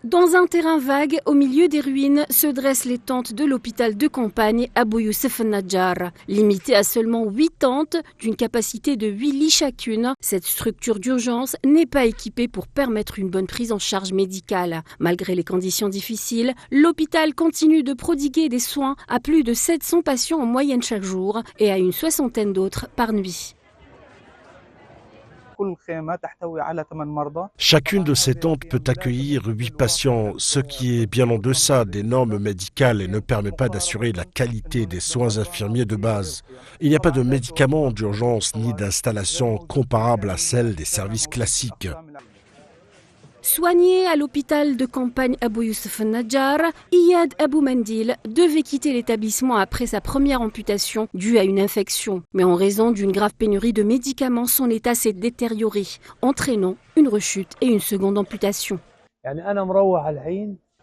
Dans un terrain vague, au milieu des ruines, se dressent les tentes de l'hôpital de campagne Abou Youssef Nadjar. Limitée à seulement 8 tentes, d'une capacité de 8 lits chacune, cette structure d'urgence n'est pas équipée pour permettre une bonne prise en charge médicale. Malgré les conditions difficiles, l'hôpital continue de prodiguer des soins à plus de 700 patients en moyenne chaque jour et à une 60aine d'autres par nuit. Chacune de ces tentes peut accueillir 8 patients, ce qui est bien en deçà des normes médicales et ne permet pas d'assurer la qualité des soins infirmiers de base. Il n'y a pas de médicaments d'urgence ni d'installation comparable à celle des services classiques. Soigné à l'hôpital de campagne Abou Youssef Nadjar, Iyad Abou Mendil devait quitter l'établissement après sa première amputation due à une infection. Mais en raison d'une grave pénurie de médicaments, son état s'est détérioré, entraînant une rechute et une seconde amputation.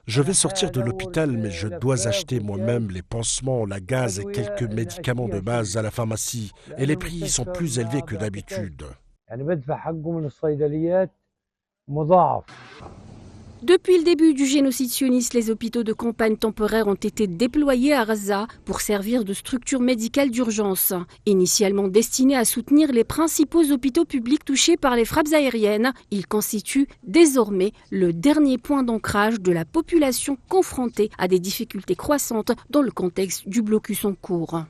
Je vais sortir de l'hôpital, mais je dois acheter moi-même les pansements, la gaz et quelques médicaments de base à la pharmacie. Et les prix sont plus élevés que d'habitude. Depuis le début du génocide sioniste, les hôpitaux de campagne temporaires ont été déployés à Gaza pour servir de structure médicale d'urgence. Initialement destinés à soutenir les principaux hôpitaux publics touchés par les frappes aériennes, ils constituent désormais le dernier point d'ancrage de la population confrontée à des difficultés croissantes dans le contexte du blocus en cours.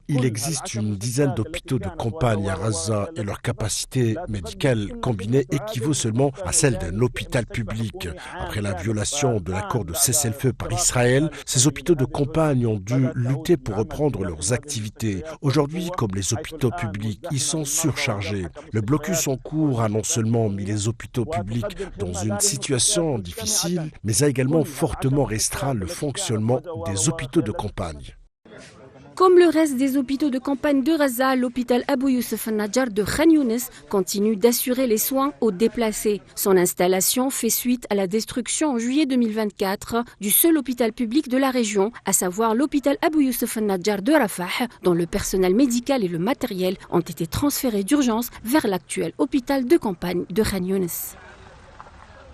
Il existe une dizaine d'hôpitaux de campagne à Gaza et leur capacité médicale combinée équivaut seulement à celle d'un hôpital public. Après la violation de l'accord de cessez-le-feu par Israël, ces hôpitaux de campagne ont dû lutter pour reprendre leurs activités. Aujourd'hui, comme les hôpitaux publics, ils sont surchargés. Le blocus en cours a non seulement mis les hôpitaux publics dans une situation difficile, mais a également fortement restreint le fonctionnement des hôpitaux de campagne. Comme le reste des hôpitaux de campagne de Gaza, l'hôpital Abou Youssef Nadjar de Khan Younis continue d'assurer les soins aux déplacés. Son installation fait suite à la destruction en juillet 2024 du seul hôpital public de la région, à savoir l'hôpital Abou Youssef Nadjar de Rafah, dont le personnel médical et le matériel ont été transférés d'urgence vers l'actuel hôpital de campagne de Khan Younis.